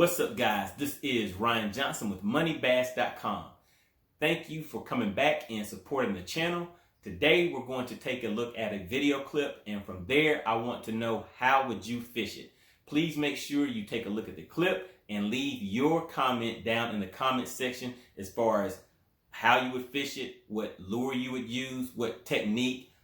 What's up, guys? This is Ryan Johnson with moneybass.com. Thank you for coming back and supporting the channel. Today we're going to take a look at a video clip, and from there I want to know, how would you fish it? Please make sure you take a look at the clip and leave your comment down in the comment section as far as how you would fish it, what lure you would use, what technique,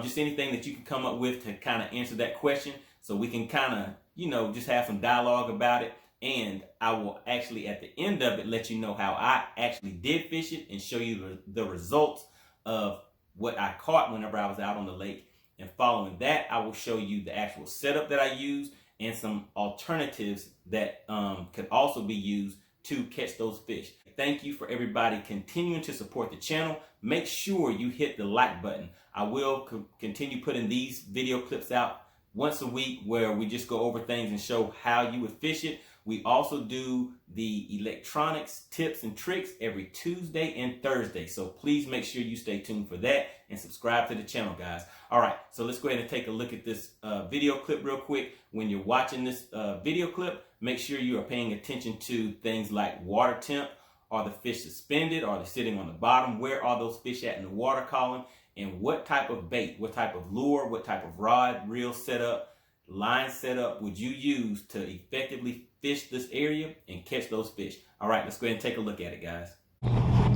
just anything that you can come up with to kind of answer that question, so we can kind of, just have some dialogue about it. And I will actually, at the end of it, let you know how I actually did fish it and show you the results of what I caught whenever I was out on the lake. And following that, I will show you the actual setup that I used and some alternatives that could also be used to catch those fish. Thank you for everybody continuing to support the channel. Make sure you hit the like button. I will continue putting these video clips out once a week where we just go over things and show how you would fish it. We also do the electronics tips and tricks every Tuesday and Thursday. So please make sure you stay tuned for that and subscribe to the channel, guys. All right, so let's go ahead and take a look at this video clip real quick. When you're watching this video clip, make sure you are paying attention to things like water temp. Are the fish suspended? Are they sitting on the bottom? Where are those fish at in the water column? And what type of bait, what type of lure, what type of rod, reel setup, line setup would you use to effectively fish this area and catch those fish? All right, let's go ahead and take a look at it, guys.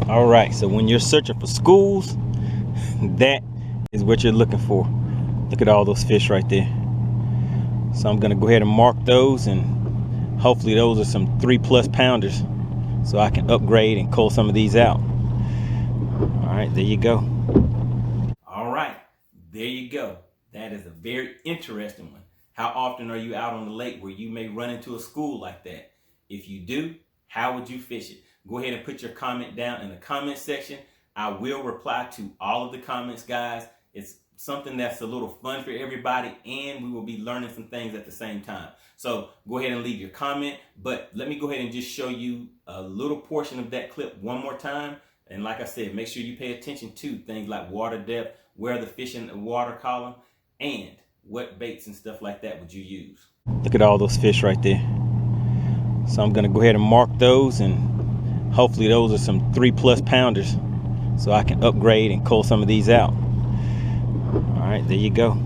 All right, so when you're searching for schools, that is what you're looking for. Look at all those fish right there. So I'm gonna go ahead and mark those, and hopefully those are some 3+ pounders, so I can upgrade and cull some of these out. All right, there you go. All right, there you go. That is a very interesting one. How often are you out on the lake where you may run into a school like that? If you do, how would you fish it? Go ahead and put your comment down in the comment section. I will reply to all of the comments, guys. It's something that's a little fun for everybody, and we will be learning some things at the same time. So go ahead and leave your comment, but let me go ahead and just show you a little portion of that clip one more time. And like I said, make sure you pay attention to things like water depth, where the fish in the water column, and what baits and stuff like that would you use. Look at all those fish right there. So I'm gonna go ahead and mark those, and hopefully those are some 3+ pounders, so I can upgrade and cull some of these out. All right, there you go.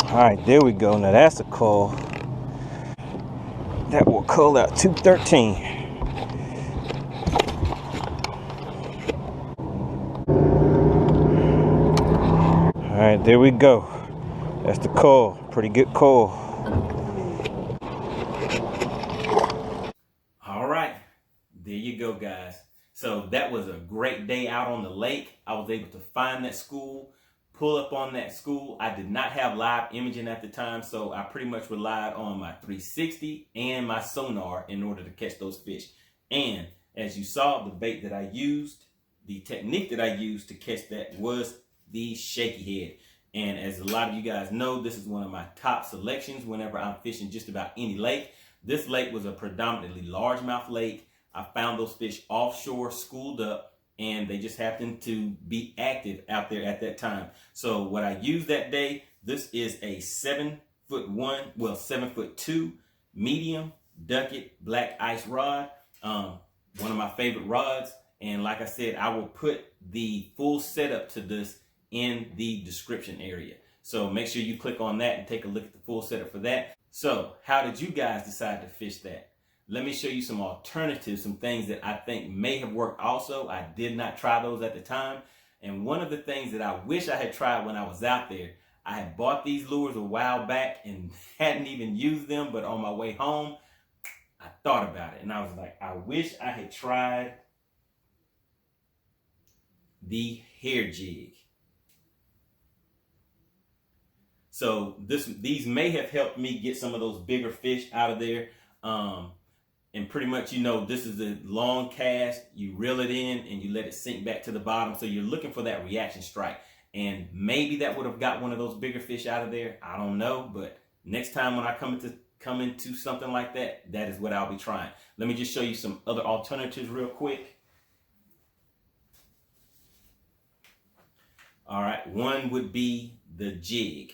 All right, there we go. Now that's a call that will cull out 213. All right, there we go. That's the call. Pretty good call. All right, there you go, guys. So that was a great day out on the lake. I was able to find that school, pull up on that school. I did not have live imaging at the time, so I pretty much relied on my 360 and my sonar in order to catch those fish. And as you saw, the bait that I used, the technique that I used to catch that was the shaky head. And as a lot of you guys know, this is one of my top selections whenever I'm fishing just about any lake. This lake was a predominantly largemouth lake. I found those fish offshore, schooled up, and they just happened to be active out there at that time. So what I used that day, this is a 7'1", well 7'2" medium Ducket black ice rod. One of my favorite rods. And like I said, I will put the full setup to this in the description area. So make sure you click on that and take a look at the full setup for that. So how did you guys decide to fish that? Let me show you some alternatives, some things that I think may have worked also. I did not try those at the time. And one of the things that I wish I had tried when I was out there, I had bought these lures a while back and hadn't even used them, but on my way home, I thought about it and I was like, I wish I had tried the hair jig. So these may have helped me get some of those bigger fish out of there. And pretty much, you know, this is a long cast. You reel it in and you let it sink back to the bottom. So you're looking for that reaction strike. And maybe that would have got one of those bigger fish out of there. I don't know. But next time when I come into something like that, that is what I'll be trying. Let me just show you some other alternatives real quick. All right, one would be the jig.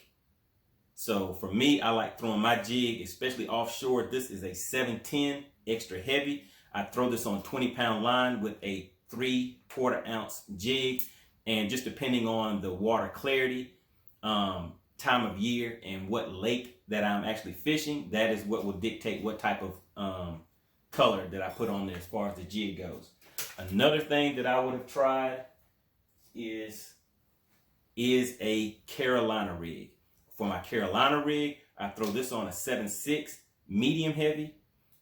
So for me, I like throwing my jig, especially offshore. This is a 710 extra heavy. I throw this on 20-pound line with a 3/4 ounce jig. And just depending on the water clarity, time of year, and what lake that I'm actually fishing, that is what will dictate what type of color that I put on there as far as the jig goes. Another thing that I would have tried is a Carolina rig. For my Carolina rig, I throw this on a 7.6 medium heavy,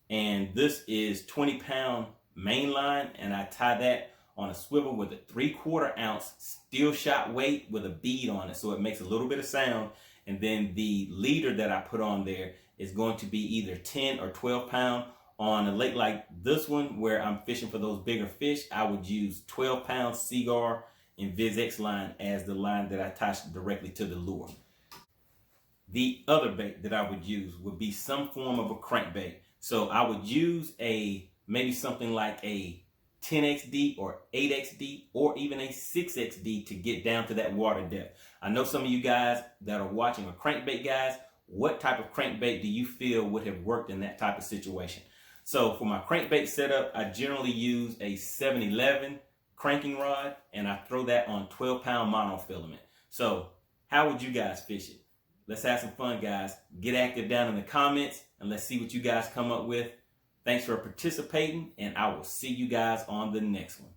and this is 20-pound main line, and I tie that on a swivel with a 3/4 ounce steel shot weight with a bead on it, so it makes a little bit of sound. And then the leader that I put on there is going to be either 10 or 12 pound. On a lake like this one, where I'm fishing for those bigger fish, I would use 12-pound Seaguar and VizX line as the line that I attach directly to the lure. The other bait that I would use would be some form of a crankbait. So I would use maybe something like a 10XD or 8XD or even a 6XD to get down to that water depth. I know some of you guys that are watching are crankbait guys. What type of crankbait do you feel would have worked in that type of situation? So for my crankbait setup, I generally use a 711 cranking rod, and I throw that on 12-pound monofilament. So how would you guys fish it? Let's have some fun, guys. Get active down in the comments, and let's see what you guys come up with. Thanks for participating, and I will see you guys on the next one.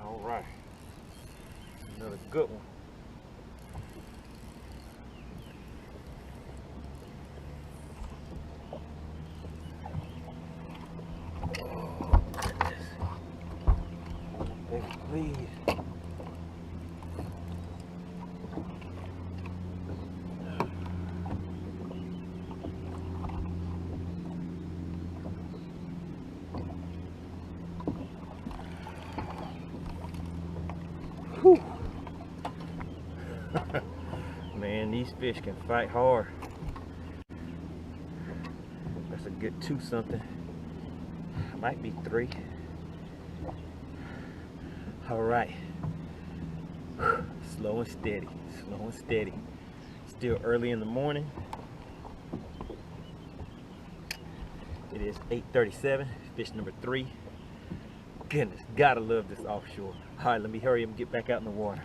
All right, another good one. Baby, please. Whew. Man, these fish can fight hard. That's a good 2-something. Might be 3. All right. Slow and steady, slow and steady. Still early in the morning. It is 8:37, fish number 3. Goodness, gotta love this offshore. All right, let me hurry up and get back out in the water.